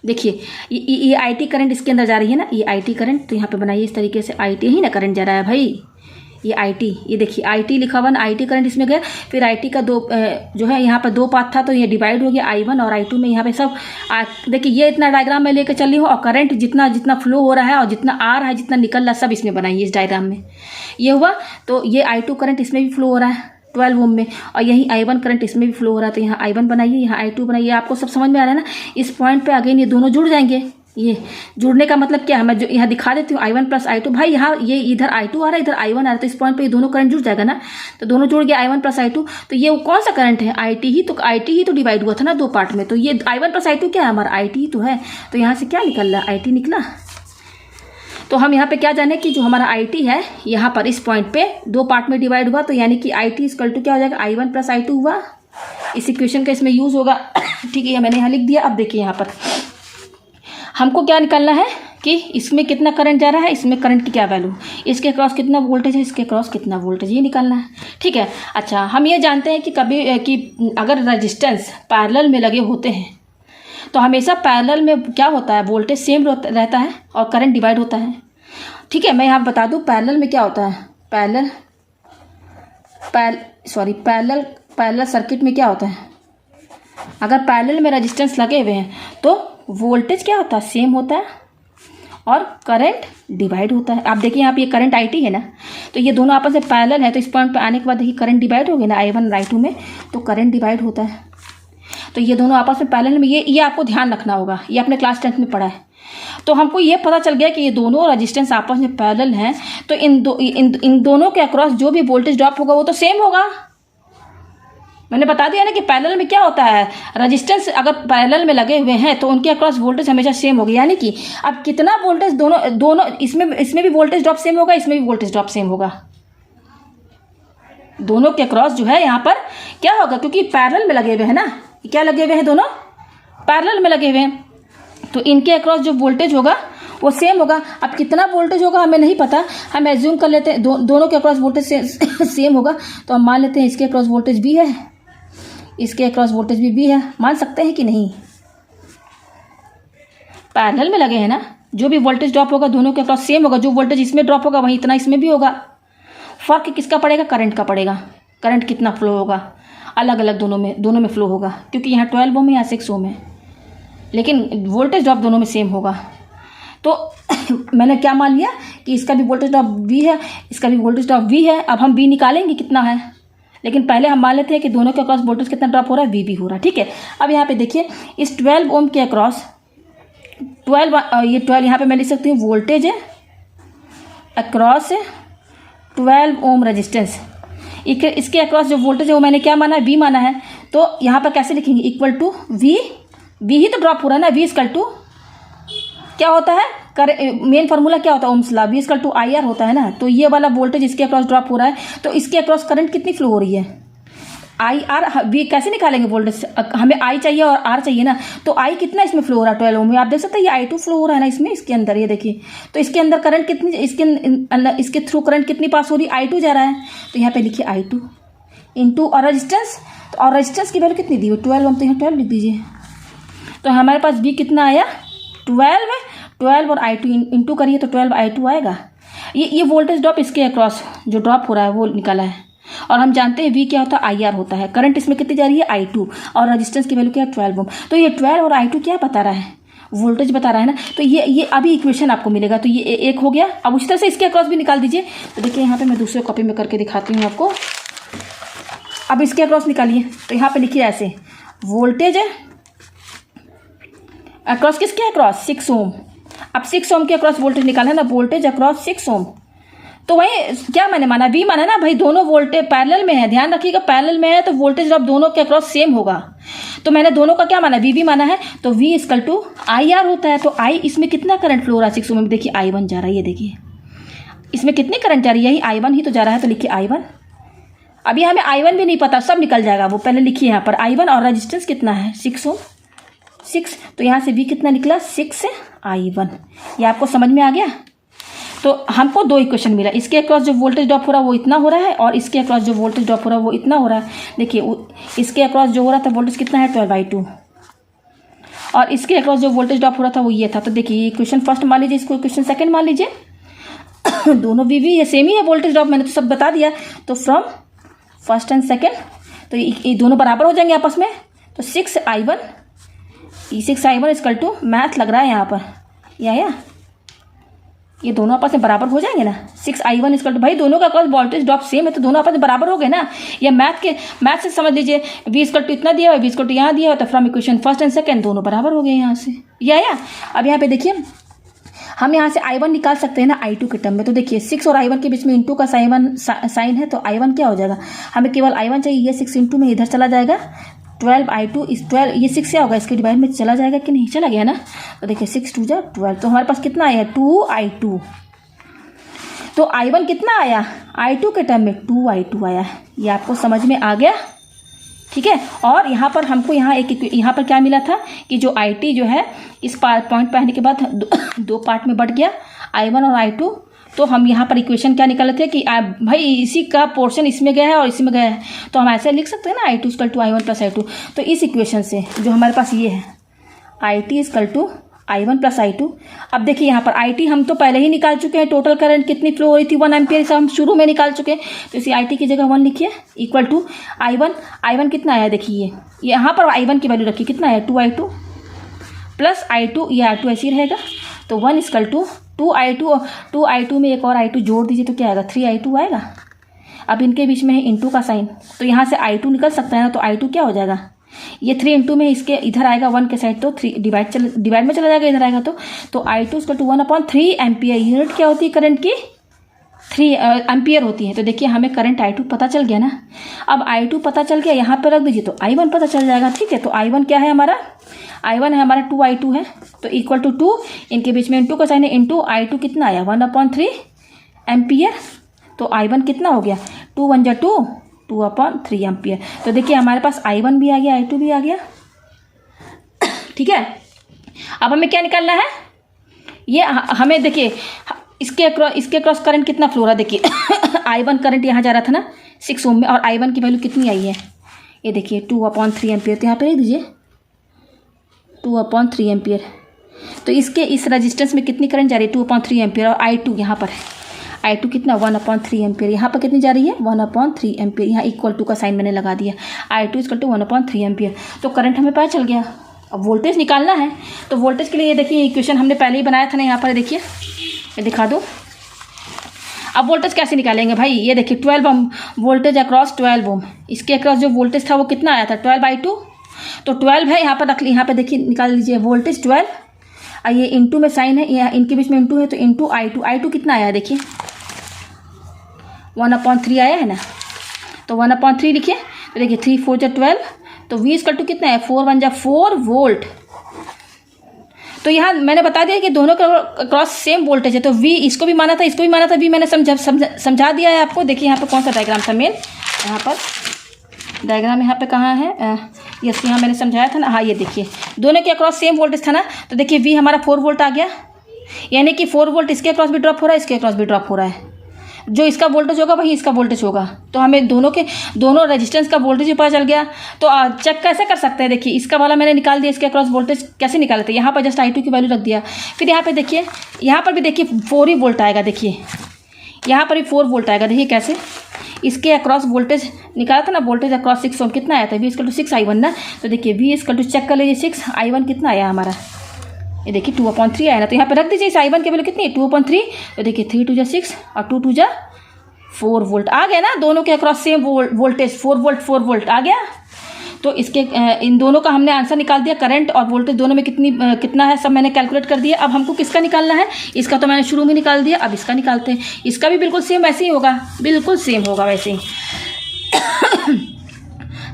देखिए ये IT करंट इसके अंदर जा रही है ना, ये IT करंट, तो यहाँ पे बनाइए इस तरीके से, IT ही ना करंट जा रहा है भाई, ये IT, ये देखिए IT लिखा हुआ ना, IT करंट इसमें गया, फिर IT का जो है यहाँ पर 2 पाथ था तो ये डिवाइड हो गया I1 और I2 में। यहाँ पे सब देखिए ये इतना डायग्राम में लेकर चल रही हूँ और करंट जितना जितना फ्लो हो रहा है और जितना आ रहा है जितना निकल रहा है सब इसमें बनाइए इस डायग्राम में। ये हुआ तो ये I2 करंट इसमें भी फ्लो हो रहा है 12 ओम में, और यही I1 करंट इसमें भी फ्लो हो रहा है। तो यहाँ I1 बनाइए, यहाँ I2 बनाइए। आपको सब समझ में आ रहा है ना। इस पॉइंट पे अगेन ये दोनों जुड़ जाएंगे। ये जुड़ने का मतलब क्या है, मैं जो यहाँ दिखा देती हूँ I1 प्लस I2। भाई यहाँ ये इधर I2 आ रहा है, इधर I1 आ रहा है, तो इस पॉइंट पे ये दोनों करंट जुड़ जाएगा ना। तो दोनों जुड़ गया I1 प्लस I2। तो ये कौन सा करंट है, IT ही तो डिवाइड हुआ था ना 2 पार्ट में। तो ये I1 प्लस I2 क्या है, हमारा IT ही तो है। तो यहाँ से क्या निकल रहा है, IT निकला। तो हम यहाँ पे क्या जाने कि जो हमारा IT है यहाँ पर इस पॉइंट पे 2 पार्ट में डिवाइड हुआ, तो यानी कि IT इक्वल टू क्या हो जाएगा, I1 प्लस I2 हुआ। इस इक्वेशन का इसमें यूज होगा। ठीक है, ये मैंने यहाँ लिख दिया। अब देखिए यहाँ पर हमको क्या निकालना है कि इसमें कितना करंट जा रहा है, इसमें करंट की क्या वैल्यू, इसके क्रॉस कितना वोल्टेज है, इसके क्रॉस कितना वोल्टेज, ये निकालना है। ठीक है। अच्छा, हम ये जानते हैं कि कभी कि अगर रजिस्टेंस पैरेलल में लगे होते हैं तो हमेशा पैरेलल में क्या होता है, वोल्टेज सेम रहता है और करंट डिवाइड होता है। ठीक है, मैं यहाँ बता दूँ पैरेलल में क्या होता है। पैरेलल सर्किट में क्या होता है, अगर पैरेलल में रेजिस्टेंस लगे हुए हैं तो वोल्टेज क्या होता है, सेम होता है और करंट डिवाइड होता है। आप देखिए यहाँ पे ये करंट IT है ना, तो ये दोनों आपस में पैरेलल है, तो इस पॉइंट पे आने के बाद देखिए करंट डिवाइड हो गया ना I1 और I2 में, तो करंट डिवाइड होता है। तो ये दोनों आपस में पैरेलल में, ये आपको ध्यान रखना होगा, ये अपने क्लास 10th में पढ़ा है। तो हमको ये पता चल गया कि ये दोनों रेजिस्टेंस आपस में पैरेलल हैं, तो इन दोनों के अक्रॉस जो भी वोल्टेज ड्रॉप होगा वो तो सेम होगा। मैंने बता दिया ना कि पैरेलल में क्या होता है, रेजिस्टेंस अगर पैरेलल में लगे हुए हैं तो उनके अक्रॉस वोल्टेज हमेशा सेम होगी। यानी कि अब कितना वोल्टेज दोनों इसमें भी वोल्टेज ड्रॉप सेम होगा, इसमें भी वोल्टेज ड्रॉप सेम होगा। दोनों के अक्रॉस जो है यहाँ पर क्या होगा, क्योंकि पैरेलल में लगे हुए हैं ना, क्या लगे हुए हैं, दोनों पैरेलल में लगे हुए हैं, तो इनके अक्रॉस जो वोल्टेज होगा वो सेम होगा। अब कितना वोल्टेज होगा हमें नहीं पता, हम एज्यूम कर लेते हैं दोनों के अक्रॉस वोल्टेज सेम होगा। तो हम मान लेते हैं इसके अक्रॉस वोल्टेज भी है, इसके अक्रॉस वोल्टेज भी है। मान सकते हैं कि नहीं, पैरेलल में लगे हैं ना, जो भी वोल्टेज ड्रॉप होगा दोनों के अक्रॉस सेम होगा। जो वोल्टेज इसमें ड्रॉप होगा वही इतना इसमें भी होगा। फर्क किसका पड़ेगा, करंट का पड़ेगा। करंट कितना फ्लो होगा, अलग अलग दोनों में फ्लो होगा, क्योंकि यहाँ 12 ओम है, यहाँ 6 ओम है, लेकिन वोल्टेज ड्रॉप दोनों में सेम होगा। तो मैंने क्या मान लिया कि इसका भी वोल्टेज ड्रॉप V है, इसका भी वोल्टेज ड्रॉप V है। अब हम V निकालेंगे कितना है, लेकिन पहले हम मान लेते हैं कि दोनों के अक्रॉस वोल्टेज कितना ड्रॉप हो रहा है, V भी हो रहा है। ठीक है, अब यहाँ पे देखिए इस 12 ओम के अक्रॉस 12 यहाँ पे मैं लिख सकती हूँ वोल्टेज है अक्रॉस 12 ओम रेजिस्टेंस। इसके अक्रॉस जो वोल्टेज है वो मैंने क्या माना है, V माना है। तो यहाँ पर कैसे लिखेंगे, इक्वल टू V ही तो ड्रॉप हो रहा है ना। V इक्वल टू क्या होता है, मेन फार्मूला क्या होता है, ohm's law, V equal to IR होता है ना। तो ये वाला वोल्टेज इसके अक्रॉस ड्रॉप हो रहा है, तो इसके अक्रॉस करंट कितनी फ्लो हो रही है, IR। V कैसे निकालेंगे वोल्टेज, हमें I चाहिए और R चाहिए ना। तो I कितना इसमें फ्लो हो रहा है 12 ओम में, आप देख सकते हैं ये I2 फ्लो हो रहा है ना इसमें, इसके अंदर ये देखिए। तो इसके अंदर करंट कितनी, इसके थ्रू करंट कितनी पास हो रही है, I2 जा रहा है। तो यहाँ पे लिखिए I2 इंटू और रेजिस्टेंस, तो और रेजिस्टेंस की वैल्यू कितनी दी हुई 12 ओम, तो यहाँ 12 लिख दीजिए। तो हमारे पास V कितना आया 12 और I2 इंटू करिए तो 12 I2 आएगा। ये वोल्टेज ड्रॉप इसके अक्रॉस जो ड्रॉप हो रहा है वो निकाला है। और हम जानते हैं V क्या होता है, IR होता है। करंट इसमें कितनी जा रही है, I2, और रेजिस्टेंस की वैल्यू क्या है 12 ओम। तो ये 12 और I2 क्या बता रहा है, वोल्टेज बता रहा है ना। तो ये अभी इक्वेशन आपको मिलेगा। तो ये एक हो गया। अब उसी तरह से इसके अक्रॉस भी निकाल दीजिए। तो देखिए यहाँ पे मैं दूसरे कॉपी में करके दिखाती हूँ आपको। अब इसके अक्रॉस निकालिए, तो यहाँ पे लिखिए ऐसे, वोल्टेज है अक्रॉस किसके अक्रॉस 6 ओम। अब 6 ओम के अक्रॉस वोल्टेज निकालना है ना, वोल्टेज अक्रॉस 6 ओम। तो वही क्या मैंने माना, V माना ना भाई, दोनों वोल्टेज पैरेलल में है। ध्यान रखिएगा पैरेलल में है तो वोल्टेज ड्रॉप दोनों के अक्रॉस सेम होगा। तो मैंने दोनों का क्या माना, V माना है। तो V इक्वल टू IR होता है। तो I इसमें कितना करंट फ्लो हो रहा है 6 ओम में, देखिए I1 जा रहा है। ये देखिए इसमें कितनी करंट जा रही है, यही I1 ही तो जा रहा है। तो लिखिए I1। अभी हमें I1 भी नहीं पता, सब निकल जाएगा वो। पहले लिखिए यहाँ पर I1 और रेजिस्टेंस कितना है 6 ओम, 6। तो यहाँ से V कितना निकला 6 I1। ये आपको समझ में आ गया। तो हमको 2 इक्वेशन मिला, इसके अक्रॉस जो वोल्टेज ड्रॉप हो रहा है वो इतना हो रहा है, और इसके अक्रॉस जो वोल्टेज ड्रॉप हो रहा है वो इतना हो रहा है। देखिए इसके अक्रॉस जो हो रहा था वोल्टेज कितना है 12/2, और इसके अक्रॉस जो वोल्टेज ड्रॉप हो रहा था वो ये था। तो देखिए इक्वेशन फर्स्ट मान लीजिए, इसको इक्वेशन सेकंड मान लीजिए। दोनों वी ये सेम ही है वोल्टेज ड्रॉप, मैंने तो सब बता दिया। तो फ्रॉम फर्स्ट एंड सेकेंड, तो ये दोनों बराबर हो जाएंगे आपस में। तो 6I1 6I1 equal to, math लग रहा है यहाँ पर, या ये दोनों आपस में बराबर हो जाएंगे ना। 6I1 इक्वल टू, भाई दोनों का कॉल वोल्टेज ड्रॉप सेम है तो दोनों आपस में बराबर हो गए ना। या मैथ से समझ लीजिए, V इक्वल टू इतना दिया हुआ, V इक्वल टू यहाँ दिया हुआ, तो from equation first and second दोनों बराबर हो गए यहाँ से, या अब यहाँ पे देखिए हम यहाँ से I1 निकाल सकते हैं ना I2 के टर्म में। तो देखिए 6 और I1 के बीच में इंटू का साइन है, तो I1 क्या हो जाएगा, हमें केवल I1 चाहिए। ये 6 इंटू में इधर चला जाएगा, 12I2 इस 12, ये 6 क्या होगा, इसके डिवाइड में चला जाएगा कि नहीं, चला गया ना। तो देखिए 6 2 जा 12, तो हमारे पास कितना आया 2I2। तो I1 कितना आया I2 के टर्म में 2I2 आया। ये आपको समझ में आ गया, ठीक है। और यहाँ पर हमको यहाँ पर क्या मिला था कि जो IT जो है इस पॉइंट पे आने के बाद दो पार्ट में बढ़ गया, I1 और I2। तो हम यहाँ पर इक्वेशन क्या निकाले थे कि भाई इसी का पोर्शन इसमें गया है और इसमें गया है, तो हम ऐसे लिख सकते हैं ना I2 equal to I1 plus I2। तो इस इक्वेशन से जो हमारे पास ये है IT equal to I1 plus I2। अब देखिए यहाँ पर IT हम तो पहले ही निकाल चुके हैं, टोटल करंट कितनी फ्लो हो रही थी 1 एम्पियर, से हम शुरू में निकाल चुके हैं। तो इसी IT की जगह 1 लिखिए इक्वल टू I1 कितना आया, देखिए यहाँ पर I1 की वैल्यू रखिए, कितना आया 2I2 प्लस I2, ये I2 ऐसे ही रहेगा। तो 1 इक्वल टू 2I2 में एक और I2 जोड़ दीजिए तो क्या आएगा 3I2 आएगा। अब इनके बीच में है इंटू का साइन, तो यहाँ से I2 निकल सकता है ना। तो I2 क्या हो जाएगा, ये 3 इंटू में इसके इधर आएगा 1 के साइड, तो 3 डिवाइड में चला जाएगा इधर आएगा। तो I2 equal to 1/3 ampere. Unit क्या होती है करंट की, 3 एम्पियर होती है। तो देखिए हमें करंट I2 पता चल गया ना। अब I2 पता चल गया, यहाँ पर रख दीजिए तो I1 पता चल जाएगा, ठीक है। तो I1 क्या है हमारा, I1 है हमारा 2I2 है, तो इक्वल टू 2, इनके बीच में इंटू का साइन है, इंटू I2 कितना आया 1/3 एम्पियर। तो I1 कितना हो गया 2 1 जा 2/3 एम्पियर। तो देखिए हमारे पास I1 भी आ गया, I2 भी आ गया, ठीक है। अब हमें क्या निकालना है, ये हमें देखिए इसके अक्रॉस करंट कितना फ्लो रहा है, देखिए I1 करंट यहाँ जा रहा था ना 6 ओम में, और I1 की वैल्यू कितनी आई है, ये देखिए 2/3 एम्पियर। तो यहाँ पे लिख दीजिए 2/3 एम्पियर। तो इसके इस रेजिस्टेंस में कितनी करंट जा रही है 2/3 एम्पियर, और I2 यहाँ पर है I2 कितना 1/3 एम्पियर। यहाँ पर कितनी जा रही है 1/3 एम्पियर। यहाँ इक्वल टू का साइन मैंने लगा दिया, I2 इक्वल टू 1/3 एम्पियर। तो करंट हमें पता चल गया। अब वोल्टेज निकालना है, तो वोल्टेज के लिए ये देखिए इक्वेशन हमने पहले ही बनाया था ना, यहाँ पर देखिए मैं दिखा दूँ। अब वोल्टेज कैसे निकालेंगे भाई, ये देखिए 12 ओम वोल्टेज अक्रॉस 12 ओम, इसके अक्रॉस जो वोल्टेज था वो कितना आया था 12/2। तो 12 है यहाँ पर रख ली, यहाँ पर देखिए निकाल लीजिए वोल्टेज 12, और ये इंटू में साइन है, यहाँ इनके बीच में इंटू है, तो इंटू I2 कितना आया देखिए 1/3 आया है ना। तो 1/3 लिखिए, तो देखिए 3 4 जा 12, तो V इक्वल टू कितना है 4 1 जा 4 वोल्ट। तो यहाँ मैंने बता दिया कि दोनों का क्रॉस सेम वोल्टेज है, तो V इसको भी माना था, इसको भी माना था, V मैंने समझा दिया है आपको। देखिए यहाँ पे कौन सा डायग्राम था मेन, यहाँ पर डायग्राम यहाँ पे कहाँ है, यस यहाँ मैंने समझाया था ना, हाँ ये देखिए दोनों के अक्रॉस सेम वोल्टेज था ना। तो देखिए V हमारा 4 वोल्ट आ गया, यानी कि 4 वोल्ट इसके अक्रॉस भी ड्रॉप हो रहा है, इसके अक्रॉस भी ड्रॉप हो रहा है। जो इसका वोल्टेज होगा वही इसका वोल्टेज होगा, तो हमें दोनों रेजिस्टेंस का वोल्टेज भी पता चल गया। तो चेक कैसे कर सकते हैं, देखिए इसका वाला मैंने निकाल दिया, इसके अक्रॉस वोल्टेज कैसे निकाले थे, यहाँ पर जस्ट I2 की वैल्यू रख दिया। फिर यहाँ पे देखिए, यहाँ पर भी देखिए 4 ही वोल्ट आएगा, देखिए यहाँ पर भी 4 वोल्ट आएगा। देखिए कैसे, इसके अक्रॉस वोल्टेज निकाला था ना, वोल्टेज अक्रॉस 6 ओम कितना आया था V इक्वल टू 6I1 ना। तो देखिए V इक्वल टू चेक कर लीजिए 6I1 कितना आया हमारा, ये देखिए 2/3 आया ना। तो यहाँ पे रख दीजिए इस I1 की वैल्यू कितनी है 2/3। तो देखिए 3 2 जा 6 और 2 2 जा 4 वोल्ट आ गया ना। दोनों के अक्रॉस सेम वोल्टेज 4 वोल्ट आ गया। तो इसके इन दोनों का हमने आंसर निकाल दिया, करंट और वोल्टेज दोनों में कितना है सब मैंने कैलकुलेट कर दिया। अब हमको किसका निकालना है, इसका तो मैंने शुरू में निकाल दिया, अब इसका निकालते हैं। इसका भी बिल्कुल सेम वैसे ही होगा, बिल्कुल सेम होगा वैसे ही।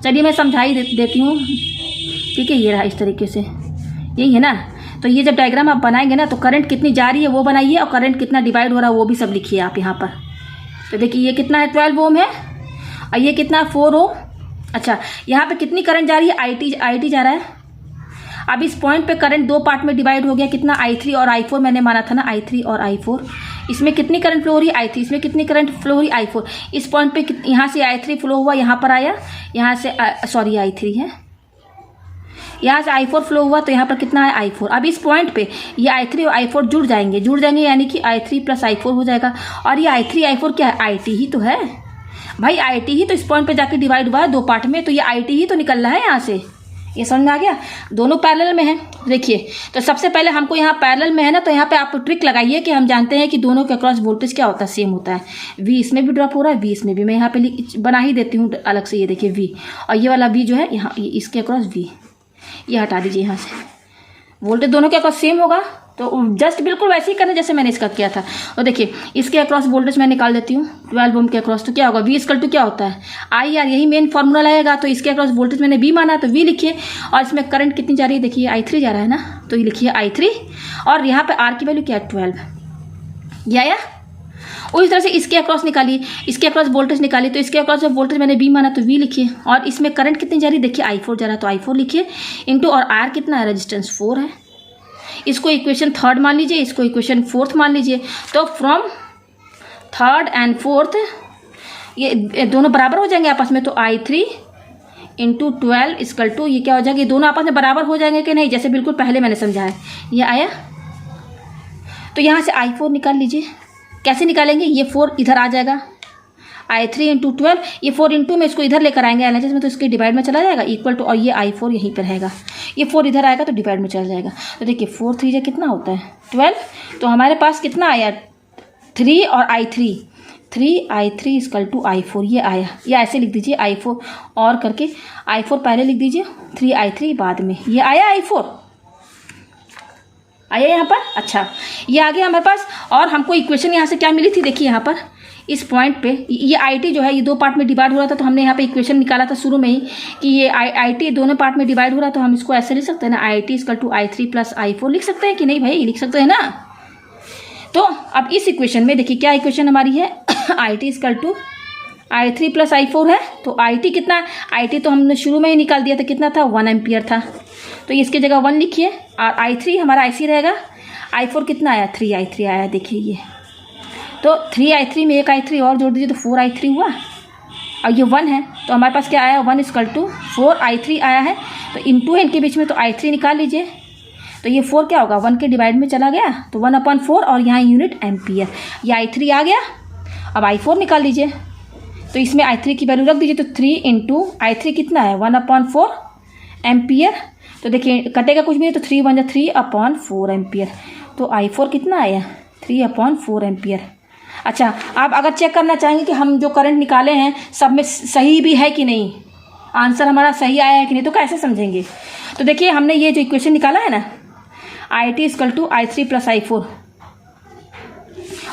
चलिए मैं समझा ही देती हूँ, ठीक है। ये रहा इस तरीके से, यही है ना। तो ये जब डायग्राम आप बनाएंगे ना, तो करंट कितनी जा रही है वो बनाइए, और करंट कितना डिवाइड हो रहा है वो भी सब लिखिए आप यहाँ पर। तो देखिए ये कितना है 12 ओम है, और ये कितना है 4 ओम। अच्छा, यहाँ पे कितनी करंट जा रही है, IT जा रहा है। अब इस पॉइंट पे करंट 2 पार्ट में डिवाइड हो गया, कितना I3 और I4 मैंने माना था ना, I3 और I4। इसमें कितनी करंट फ्लो हो रही है I3, इसमें कितनी करंट फ्लो हो रही है I4। इस पॉइंट पे यहाँ से I3 फ्लो हुआ, यहाँ पर आया, यहाँ से सॉरी I3 है, यहाँ से I4 फ्लो हुआ तो यहाँ पर कितना है I4। अब इस पॉइंट पे ये I3 और I4 जुड़ जाएंगे यानी कि I3 प्लस I4 हो जाएगा। और ये I3 I4 क्या है, IT ही तो है भाई, IT ही तो इस पॉइंट पे जाके डिवाइड हुआ है 2 पार्ट में, तो ये IT ही तो निकल रहा है यहाँ से। ये समझ में आ गया, दोनों पैरेलल में है। देखिए तो सबसे पहले हमको यहाँ पैरेलल में है ना, तो यहाँ पे आप ट्रिक लगाइए कि हम जानते हैं कि दोनों के अक्रॉस वोल्टेज क्या होता है, सेम होता है। V इसमें भी ड्रॉप हो रहा है, V इसमें भी, मैं यहाँ पे बना ही देती हूँ अलग से। ये देखिए V, और ये वाला V जो है यहाँ इसके अक्रॉस V, ये हटा दीजिए यहाँ से, वोल्टेज दोनों के अक्रॉस सेम होगा। तो जस्ट बिल्कुल वैसे ही करना जैसे मैंने इसका किया था। और देखिए इसके अक्रॉस वोल्टेज मैं निकाल देती हूँ 12 ओम के अक्रॉस, तो क्या होगा, V इक्वल टू क्या होता है IR, यही मेन फार्मूला लगेगा। तो इसके अक्रॉस वोल्टेज मैंने V माना तो V लिखिए, और इसमें करंट कितनी जा रही है, देखिए I3 जा रहा है ना, तो ये लिखिए I3, और यहाँ पे R की वैल्यू क्या है 12, ये आया। उसी तरह से इसके अक्रॉस निकालिए, इसके अक्रॉस वोल्टेज निकालिए, तो इसके अक्रॉस जब वोल्टेज मैंने V माना तो V लिखिए, और इसमें करंट कितनी जा रही है, देखिए I4 जा रहा है तो I4 लिखिए, इंटू और R कितना है, रेजिस्टेंस 4 है। इसको इक्वेशन 3 मान लीजिए, इसको इक्वेशन 4 मान लीजिए। तो फ्रॉम 3rd एंड 4th ये दोनों बराबर हो जाएंगे आपस में, तो I3 इंटू 12 इक्वल टू, ये क्या हो जाएगा, ये दोनों आपस में बराबर हो जाएंगे कि नहीं, जैसे बिल्कुल पहले मैंने समझा है। ये आया, तो यहाँ से I4 निकाल लीजिए। कैसे निकालेंगे, ये 4 इधर आ जाएगा, I3 इंटू 12, ये 4 इंटू में इसको इधर लेकर आएंगे LHS में, तो इसके डिवाइड में चला जाएगा इक्वल टू, और ये I4 यहीं पर रहेगा, ये 4 इधर आएगा तो डिवाइड में चला जाएगा। तो देखिए 4 3 कितना होता है 12, तो हमारे पास कितना आया 3 और I3, 3I3 equal to I4, ये आया। ये ऐसे लिख दीजिए I4 और करके, I4 पहले लिख दीजिए, 3I3 बाद में, ये आया I4 आया यहाँ पर। अच्छा ये आ गया हमारे पास, और हमको इक्वेशन यहाँ से क्या मिली थी, देखिए यहाँ पर इस पॉइंट पे ये IT जो है ये 2 पार्ट में डिवाइड हो रहा था, तो हमने यहाँ पे इक्वेशन निकाला था शुरू में ही कि ये IT दोनों पार्ट में डिवाइड हो रहा है, तो हम इसको ऐसे लिख सकते हैं ना, IT equal to I3 plus I4 लिख सकते हैं कि नहीं भाई, लिख सकते हैं ना। तो अब इस इक्वेशन में देखिए क्या इक्वेशन हमारी है IT equal to I3 plus I4 है, तो IT कितना, IT तो हमने शुरू में ही निकाल दिया था, कितना था 1 एम्पियर था, तो इसकी जगह 1 लिखिए, और I3 हमारा IC रहेगा, I4 कितना आया 3I3 आया, देखिए ये, तो 3I3 में एक I3 और जोड़ दीजिए तो 4I3 हुआ, और ये 1 है तो हमारे पास क्या आया 1 इक्वल टू 4I3 आया है, तो इंटू है इनके बीच में, तो I3 निकाल लीजिए, तो ये 4 क्या होगा 1 के डिवाइड में चला गया, तो 1/4, और यहाँ यूनिट एम्पियर, ये I3 आ गया। अब I4 निकाल लीजिए, तो इसमें I3 की वैल्यू रख दीजिए, तो 3 इंटू I3 कितना है 1/4 एम्पियर, तो देखिए कटेगा कुछ भी नहीं, तो 3 1 जा 3/4 एम्पियर, तो I4 कितना आया 3/4 एम्पियर। अच्छा आप अगर चेक करना चाहेंगे कि हम जो करंट निकाले हैं सब में सही भी है कि नहीं, आंसर हमारा सही आया है कि नहीं, तो कैसे समझेंगे, तो देखिए हमने ये जो इक्वेशन निकाला है ना IT equal to I3 plus I4,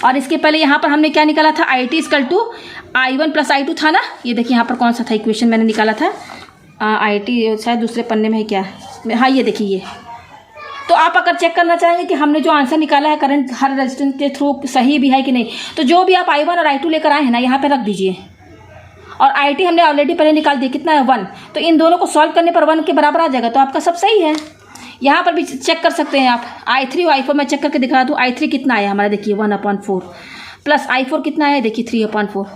और इसके पहले यहाँ पर हमने क्या निकाला था IT equal to I1 plus I2 था ना, ये देखिए यहाँ पर कौन सा था इक्वेशन मैंने निकाला था, IT शायद दूसरे पन्ने में है क्या, हाँ ये देखिए ये। तो आप अगर चेक करना चाहेंगे कि हमने जो आंसर निकाला है करंट हर रेजिस्टेंस के थ्रू सही भी है कि नहीं, तो जो भी आप I1 और I2 लेकर आए हैं ना यहाँ पे रख दीजिए, और IT हमने ऑलरेडी पहले निकाल दिया, कितना है 1, तो इन दोनों को सॉल्व करने पर 1 के बराबर आ जाएगा, तो आपका सब सही है। यहाँ पर भी चेक कर सकते हैं आप, I3 और I4 मैं चेक करके दिखा दूँ, I3 कितना आया हमारा देखिए 1/4, प्लस I4 कितना आया देखिए 3/4,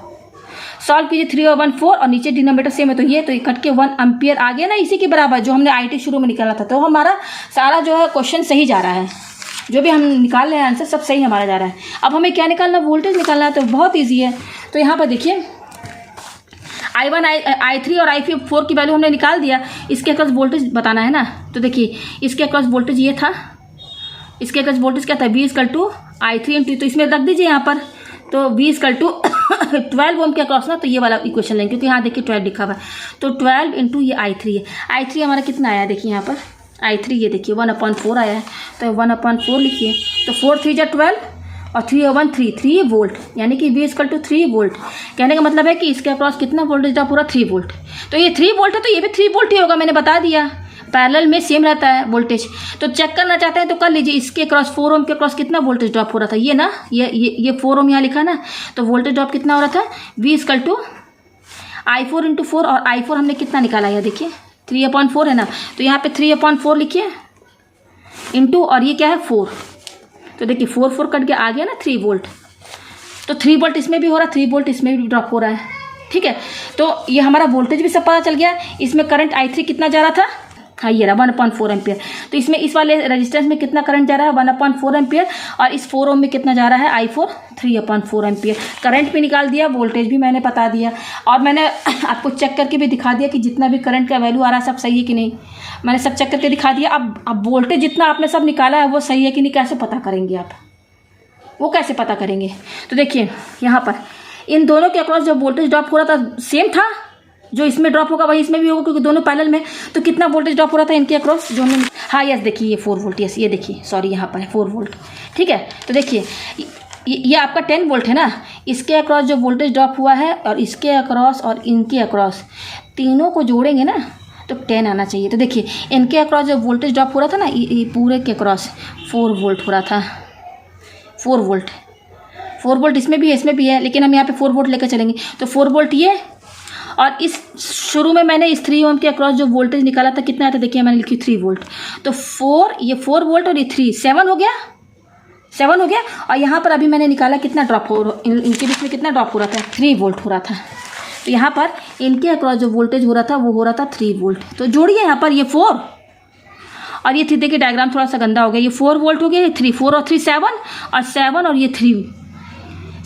सॉल्व कीजिए 3/4, और नीचे डिनोमिनेटर सेम है, तो ये कट के 1 एम्पियर आ गया ना, इसी के बराबर जो हमने IT शुरू में निकाला था। तो हमारा सारा जो है क्वेश्चन सही जा रहा है, जो भी हम निकाल रहे हैं आंसर सब सही हमारा जा रहा है। अब हमें क्या निकालना, वोल्टेज निकालना है, तो बहुत ईजी है। तो यहाँ पर देखिए I1 I3 और I4 की वैल्यू हमने निकाल दिया, इसके अक्रॉस वोल्टेज बताना है ना, तो देखिए इसके अक्रॉस वोल्टेज ये था, इसके अक्रॉस वोल्टेज क्या था V equal to I3 into, तो इसमें रख दीजिए यहाँ पर, तो V इक्वल टू 12 ओम के अक्रॉस ना, तो ये वाला इक्वेशन लेंगे क्योंकि यहाँ देखिए 12 लिखा हुआ है, तो 12 इंटू ये I3 है, I3 हमारा कितना आया देखिए यहाँ पर I3 ये देखिए 1/4 आया है, तो 1/4 लिखिए, तो 4 3 जा 12 और 3 1 3 वोल्ट, यानी कि V इक्वल टू 3 वोल्ट। कहने का मतलब है कि इसके अक्रॉस कितना वोल्टेज था पूरा 3 वोल्ट, तो ये 3 वोल्ट है तो ये भी 3 वोल्ट ही होगा, मैंने बता दिया पैरेलल में सेम रहता है वोल्टेज। तो चेक करना चाहते हैं तो कर लीजिए, इसके अक्रॉस 4 ओम के अक्रॉस कितना वोल्टेज ड्रॉप हो रहा था, ये ना ये 4 ओम यहाँ लिखा ना, तो वोल्टेज ड्रॉप कितना हो रहा था V equal to I4 into 4, और I4 हमने कितना निकाला है देखिए 3/4 है ना, तो यहाँ पे 3/4 लिखिए इंटू, और ये क्या है 4, तो देखिए 4 कट के आ गया ना 3 वोल्ट, तो 3 वोल्ट इसमें भी हो रहा है, 3 वोल्ट इसमें भी ड्रॉप हो रहा है, ठीक है। तो ये हमारा वोल्टेज भी सब पता चल गया। इसमें करंट I3 कितना जा रहा था हाँ ये रहा 1/4 एम्पियर। तो इसमें इस वाले रेजिस्टेंस में कितना करंट जा रहा है 1/4 एम्पियर, और इस 4 ओम में कितना जा रहा है I4 3/4 एम्पियर। करंट भी निकाल दिया, वोल्टेज भी मैंने बता दिया, और मैंने आपको चेक करके भी दिखा दिया कि जितना भी करंट का वैल्यू आ रहा है सब सही है कि नहीं, मैंने सब चेक करके दिखा दिया। अब वोल्टेज जितना आपने सब निकाला है वो सही है कि नहीं कैसे पता करेंगे आप, वो कैसे पता करेंगे? तो देखिए यहाँ पर इन दोनों के अक्रॉस जो वोल्टेज ड्रॉप हो रहा था सेम था, जो इसमें ड्रॉप होगा वही इसमें भी होगा क्योंकि दोनों पैरेलल में। तो कितना वोल्टेज ड्रॉप हो रहा था इनके अक्रॉस जो हमने, हाँ यस देखिए ये 4 वोल्ट, यस ये देखिए सॉरी यहाँ पर है 4 वोल्ट, ठीक है। तो देखिए ये आपका 10 वोल्ट है ना, इसके अक्रॉस जो वोल्टेज ड्रॉप हुआ है और इसके अक्रॉस और इनके अक्रॉस तीनों को जोड़ेंगे ना तो 10 आना चाहिए। तो देखिए इनके अक्रॉस जो वोल्टेज ड्रॉप हो रहा था ना ये पूरे के अक्रॉस 4 वोल्ट हो रहा था, 4 वोल्ट इसमें भी है इसमें भी है, लेकिन हम यहाँ पे 4 वोल्ट लेकर चलेंगे। तो 4 वोल्ट ये, और इस शुरू में मैंने इस 3 ओम के अक्रॉस जो वोल्टेज निकाला था कितना आता, देखिए मैंने लिखी 3 वोल्ट। तो 4 ये 4 वोल्ट और ये 3 7 हो गया, 7 हो गया। और यहाँ पर अभी मैंने निकाला कितना ड्रॉप हो, इनके बीच में कितना ड्रॉप हो रहा था 3 वोल्ट हो रहा था। तो यहाँ पर इनके अक्रॉस जो वोल्टेज हो रहा था वो हो रहा था 3 वोल्ट। तो जोड़िए यहाँ पर ये 4 और ये 3, देखिए डायग्राम थोड़ा सा गंदा हो गया, ये 4 वोल्ट हो गया, ये 3, 4 और 3 7 और 7 और ये 3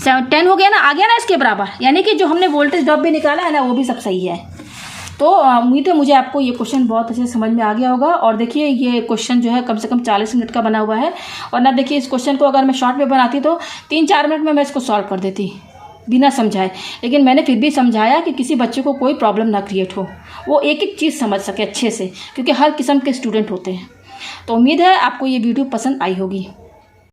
10 हो गया ना, आ गया ना इसके बराबर, यानी कि जो हमने वोल्टेज ड्रॉप भी निकाला है ना वो भी सब सही है। तो उम्मीद है मुझे आपको ये क्वेश्चन बहुत अच्छे से समझ में आ गया होगा। और देखिए ये क्वेश्चन जो है कम से कम 40 मिनट का बना हुआ है, और ना देखिए इस क्वेश्चन को अगर मैं शॉर्ट में बनाती तो 3-4 मिनट में मैं इसको सॉल्व कर देती बिना समझाए, लेकिन मैंने फिर भी समझाया कि किसी बच्चे को कोई प्रॉब्लम ना क्रिएट हो, वो एक एक चीज़ समझ सके अच्छे से, क्योंकि हर किस्म के स्टूडेंट होते हैं। तो उम्मीद है आपको ये वीडियो पसंद आई होगी।